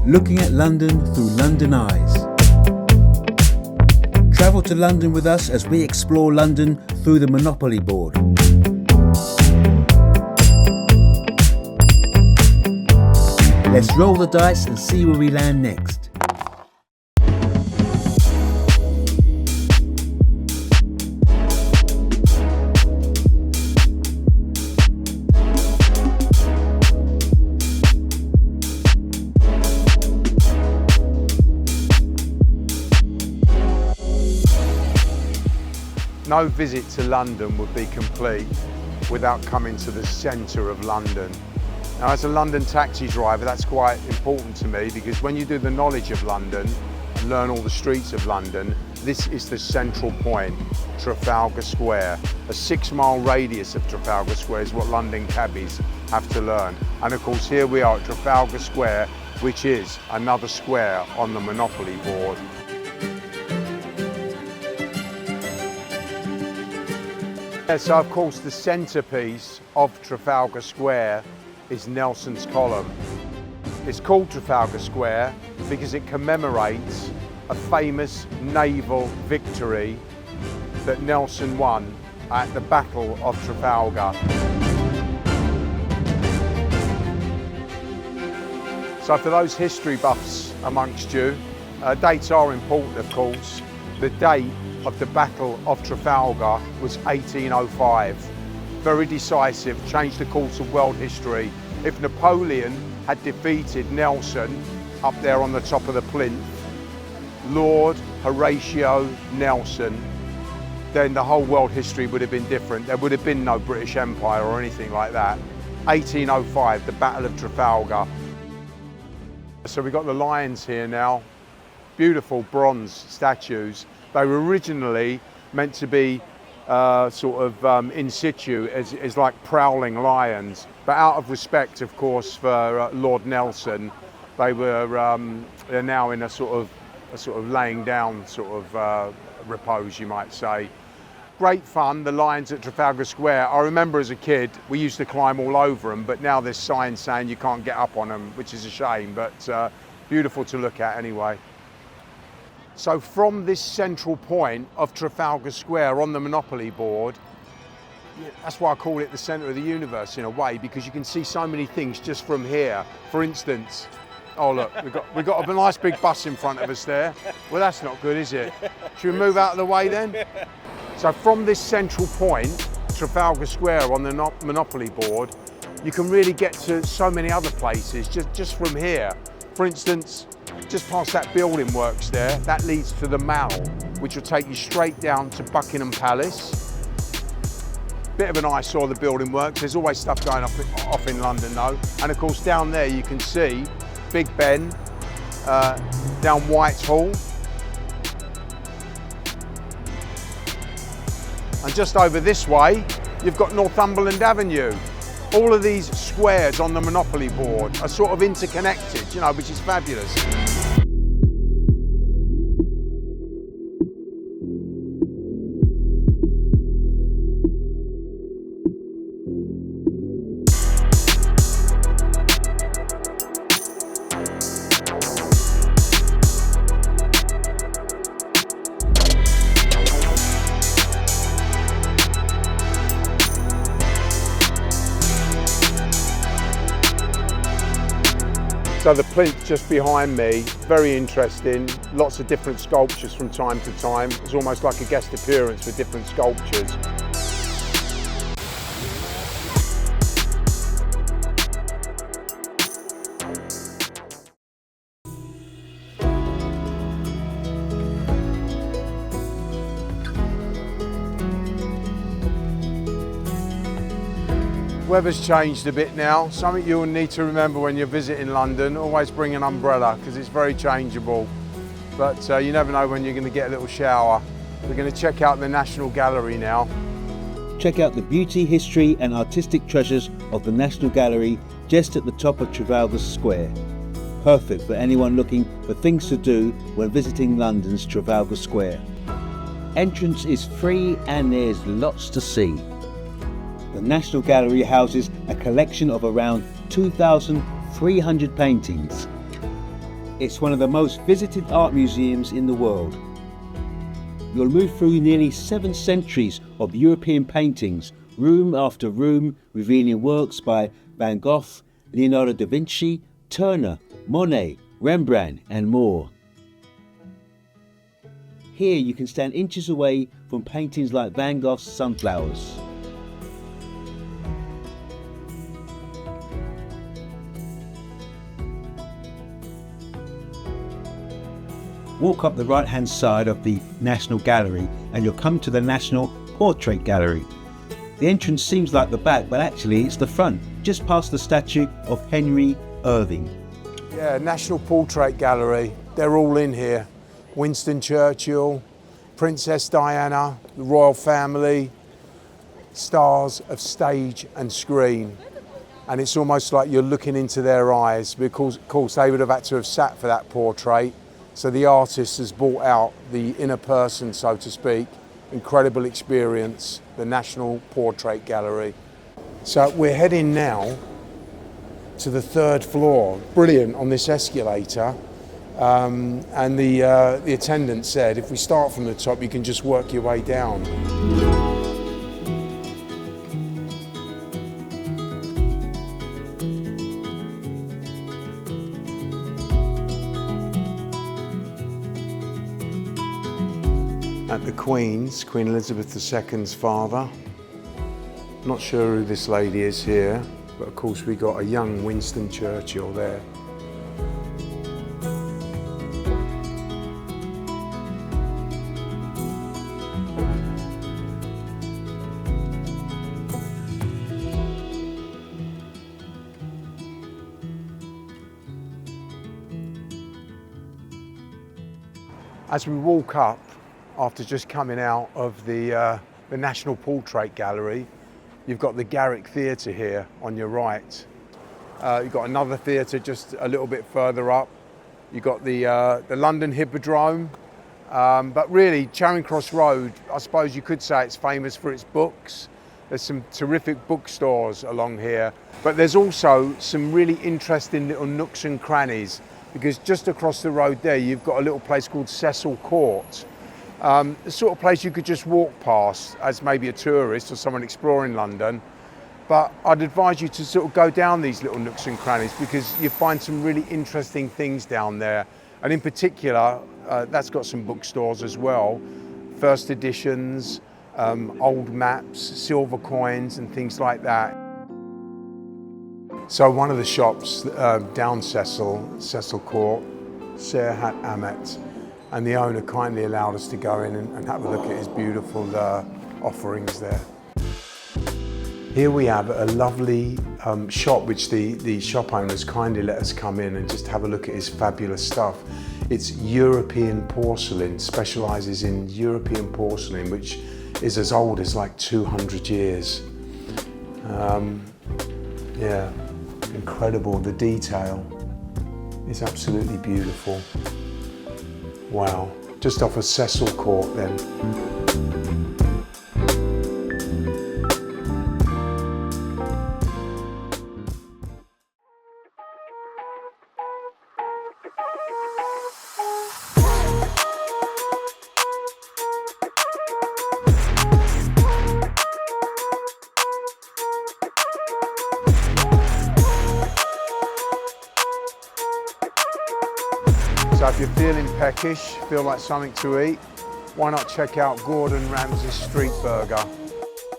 looking at London through London eyes. Travel to London with us as we explore London through the Monopoly board. Let's roll the dice and see where we land next. No visit to London would be complete without coming to the centre of London. Now, as a London taxi driver, that's quite important to me because when you do the knowledge of London and learn all the streets of London, this is the central point, Trafalgar Square. A 6-mile radius of Trafalgar Square is what London cabbies have to learn. And of course, here we are at Trafalgar Square, which is another square on the Monopoly board. So of course the centrepiece of Trafalgar Square is Nelson's column. It's called Trafalgar Square because it commemorates a famous naval victory that Nelson won at the Battle of Trafalgar. So for those history buffs amongst you, dates are important of course. The date of the Battle of Trafalgar was 1805. Very decisive, changed the course of world history. If Napoleon had defeated Nelson up there on the top of the plinth, Lord Horatio Nelson, then the whole world history would have been different. There would have been no British Empire or anything like that. 1805, the Battle of Trafalgar. So we've got the lions here now, beautiful bronze statues. They were originally meant to be in situ as like prowling lions, but out of respect, of course, for Lord Nelson, they're now in a sort of laying down repose, you might say. Great fun, the lions at Trafalgar Square. I remember as a kid we used to climb all over them, but now there's signs saying you can't get up on them, which is a shame, but beautiful to look at anyway. So from this central point of Trafalgar Square on the Monopoly board, that's why I call it the centre of the universe in a way, because you can see so many things just from here. For instance, oh look, we've got a nice big bus in front of us there. Well, that's not good, is it? Should we move out of the way then? So from this central point, Trafalgar Square on the Monopoly board, you can really get to so many other places just from here. For instance, just past that building works there, that leads to the Mall, which will take you straight down to Buckingham Palace. Bit of an eyesore, the building works. There's always stuff going off in London though. And of course down there you can see Big Ben, down Whitehall. And just over this way, you've got Northumberland Avenue. All of these squares on the Monopoly board are sort of interconnected, you know, which is fabulous. So the plinth just behind me, very interesting, lots of different sculptures from time to time. It's almost like a guest appearance with different sculptures. Weather's changed a bit now. Something you'll need to remember when you're visiting London, always bring an umbrella because it's very changeable. But you never know when you're going to get a little shower. We're going to check out the National Gallery now. Check out the beauty, history and artistic treasures of the National Gallery just at the top of Trafalgar Square. Perfect for anyone looking for things to do when visiting London's Trafalgar Square. Entrance is free and there's lots to see. The National Gallery houses a collection of around 2,300 paintings. It's one of the most visited art museums in the world. You'll move through nearly 7 centuries of European paintings, room after room, revealing works by Van Gogh, Leonardo da Vinci, Turner, Monet, Rembrandt and more. Here you can stand inches away from paintings like Van Gogh's Sunflowers. Walk up the right hand side of the National Gallery and you'll come to the National Portrait Gallery. The entrance seems like the back, but actually it's the front, just past the statue of Henry Irving. Yeah, National Portrait Gallery, they're all in here. Winston Churchill, Princess Diana, the royal family, stars of stage and screen. And it's almost like you're looking into their eyes, because of course they would have had to have sat for that portrait. So the artist has brought out the inner person, so to speak. Incredible experience, the National Portrait Gallery. So we're heading now to the 3rd floor. Brilliant on this escalator. And the attendant said, if we start from the top, you can just work your way down. At the Queen's, Queen Elizabeth II's father. Not sure who this lady is here, but of course we got a young Winston Churchill there. As we walk up, after just coming out of the National Portrait Gallery, you've got the Garrick Theatre here on your right. You've got another theatre just a little bit further up. You've got the London Hippodrome, but really Charing Cross Road, I suppose you could say it's famous for its books. There's some terrific bookstores along here, but there's also some really interesting little nooks and crannies, because just across the road there you've got a little place called Cecil Court. The sort of place you could just walk past as maybe a tourist or someone exploring London, but I'd advise you to sort of go down these little nooks and crannies, because you find some really interesting things down there. And in particular, that's got some bookstores as well, first editions, old maps, silver coins and things like that. So one of the shops down Cecil Court, Serhat Ahmet, and the owner kindly allowed us to go in and have a look at his beautiful offerings there. Here we have a lovely shop which the shop owners kindly let us come in and just have a look at his fabulous stuff. It's European porcelain, specialises in European porcelain, which is as old as like 200 years. Yeah, incredible. The detail is absolutely beautiful. Wow, just off of Cecil Court then. So if you're feeling peckish, feel like something to eat, why not check out Gordon Ramsay's Street Burger.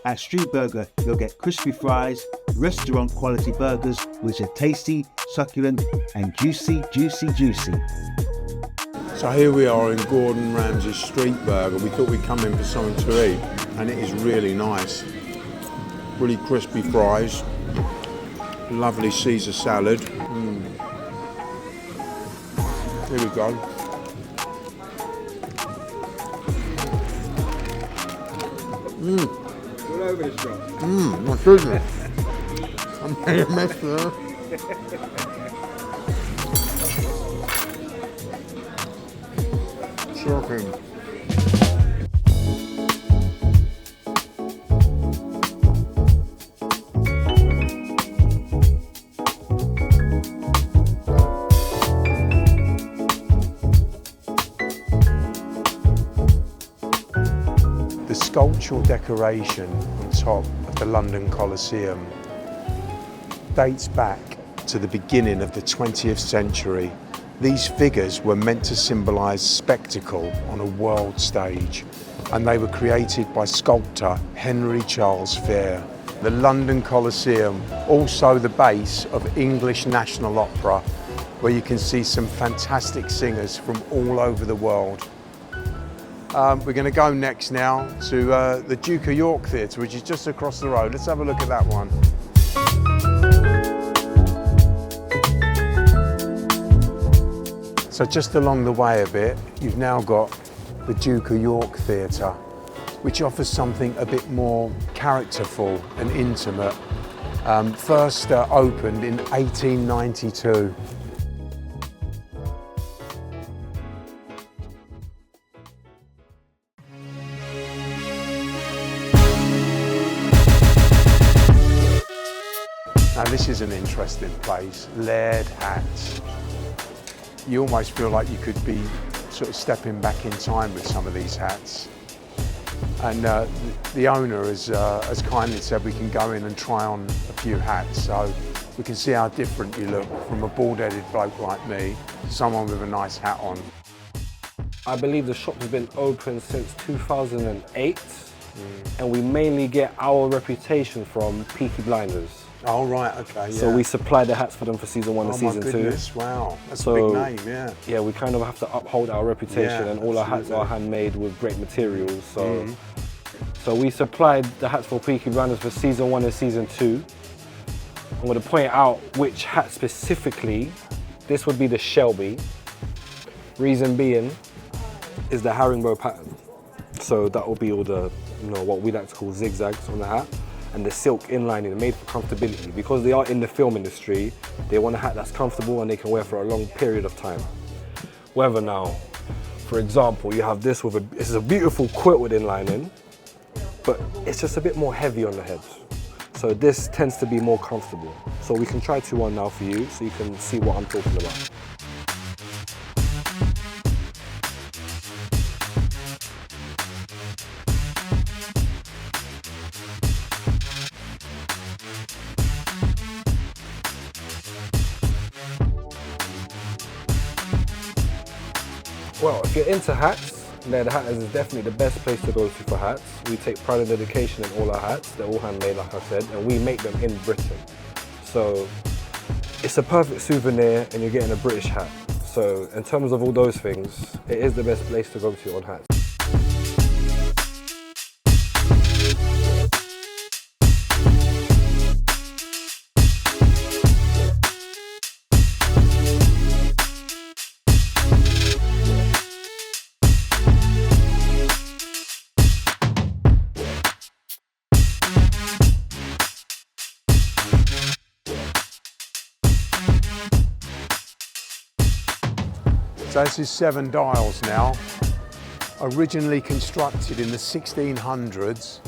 At Street Burger, you'll get crispy fries, restaurant quality burgers, which are tasty, succulent and juicy. So here we are in Gordon Ramsay's Street Burger. We thought we'd come in for something to eat, and it is really nice. Really crispy fries, lovely Caesar salad. Here we go. My goodness. I'm made a mess there. Shocking. sculptural decoration on top of the London Colosseum dates back to the beginning of the 20th century. These figures were meant to symbolise spectacle on a world stage, and they were created by sculptor Henry Charles Fair. The London Colosseum, also the base of English National Opera, where you can see some fantastic singers from all over the world. We're going to go next now to the Duke of York Theatre, which is just across the road. Let's have a look at that one. So just along the way a bit, you've now got the Duke of York Theatre, which offers something a bit more characterful and intimate. First opened in 1892. Now this is an interesting place, Laird hats. You almost feel like you could be sort of stepping back in time with some of these hats. And the owner has kindly said we can go in and try on a few hats, so we can see how different you look from a bald-headed bloke like me to someone with a nice hat on. I believe the shop has been open since 2008, and we mainly get our reputation from Peaky Blinders. Oh right, okay, yeah. So we supply the hats for them for season 1 and season 2. Oh my goodness, wow, that's a big name, yeah. Yeah, we kind of have to uphold our reputation, and all our hats are handmade with great materials. So, so we supplied the hats for Peaky Blinders for season 1 and season 2. I'm going to point out which hat specifically. This would be the Shelby. Reason being is the herringbone pattern. So that will be all the, what we like to call zigzags on the hat. And the silk inlining made for comfortability. Because they are in the film industry, they want a hat that's comfortable and they can wear for a long period of time. Whether now, for example, you have this with this is a beautiful quilted inlining, but it's just a bit more heavy on the head. So this tends to be more comfortable. So we can try 2 on now for you so you can see what I'm talking about. Well, if you're into hats, Laird Hatters is definitely the best place to go to for hats. We take pride and dedication in all our hats. They're all handmade, like I said, and we make them in Britain. So it's a perfect souvenir and you're getting a British hat. So in terms of all those things, it is the best place to go to on hats. So this is 7 dials now, originally constructed in the 1600s.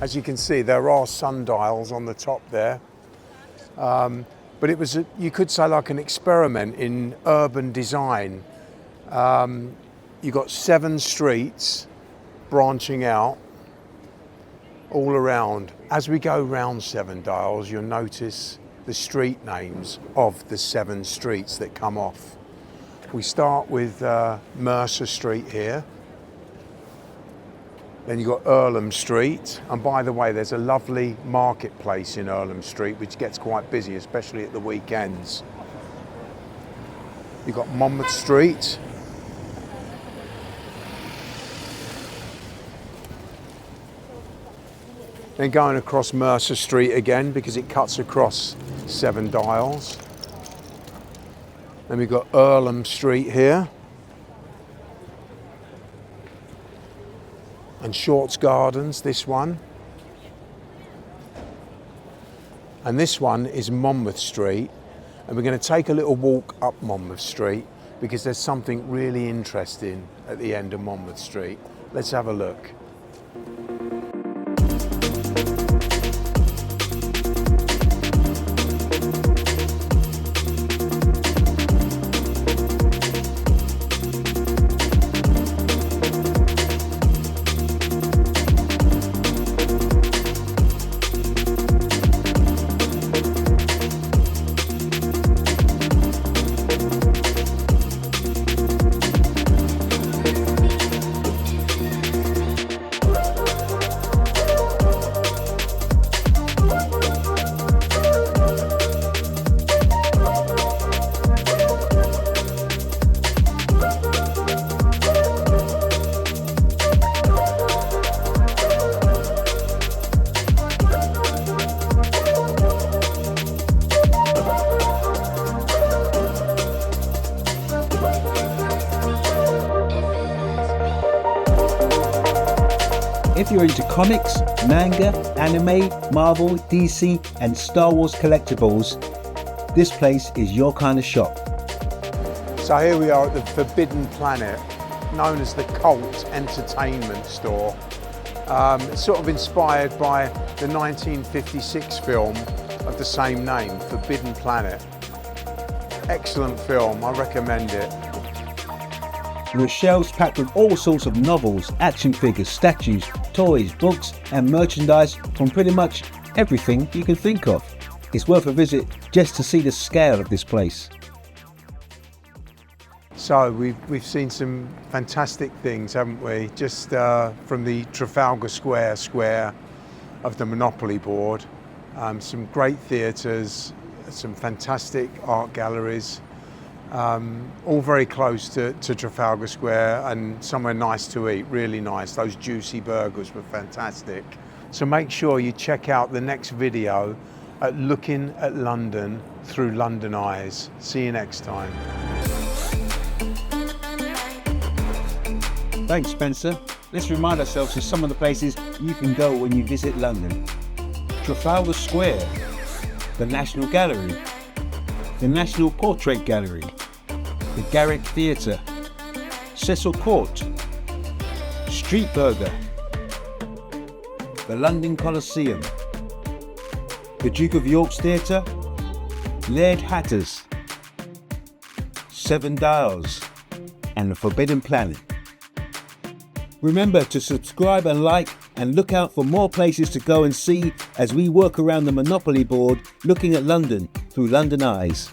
As you can see, there are sundials on the top there. But it was, you could say, like an experiment in urban design. You've got 7 streets branching out all around. As we go round 7 dials, you'll notice the street names of the 7 streets that come off. We start with Mercer Street here. Then you've got Earlham Street. And by the way, there's a lovely marketplace in Earlham Street, which gets quite busy, especially at the weekends. You've got Monmouth Street. Then going across Mercer Street again, because it cuts across 7 dials. Then we've got Earlham Street here. And Shorts Gardens, this one. And this one is Monmouth Street. And we're going to take a little walk up Monmouth Street because there's something really interesting at the end of Monmouth Street. Let's have a look. If you're into comics, manga, anime, Marvel, DC and Star Wars collectibles, this place is your kind of shop. So here we are at the Forbidden Planet, known as the Cult Entertainment Store. It's sort of inspired by the 1956 film of the same name, Forbidden Planet. Excellent film, I recommend it. With shelves packed with all sorts of novels, action figures, statues, toys, books and merchandise from pretty much everything you can think of. It's worth a visit just to see the scale of this place. So we've seen some fantastic things, haven't we? Just from the Trafalgar Square of the Monopoly board. Some great theatres, some fantastic art galleries. All very close to Trafalgar Square and somewhere nice to eat, really nice. Those juicy burgers were fantastic. So make sure you check out the next video at Looking at London Through London Eyes. See you next time. Thanks, Spencer. Let's remind ourselves of some of the places you can go when you visit London. Trafalgar Square, the National Gallery, the National Portrait Gallery, the Garrick Theatre, Cecil Court, Street Burger, the London Coliseum, the Duke of York's Theatre, Laird Hatters, Seven Dials, and the Forbidden Planet. Remember to subscribe and like, and look out for more places to go and see as we work around the Monopoly board looking at London through London eyes.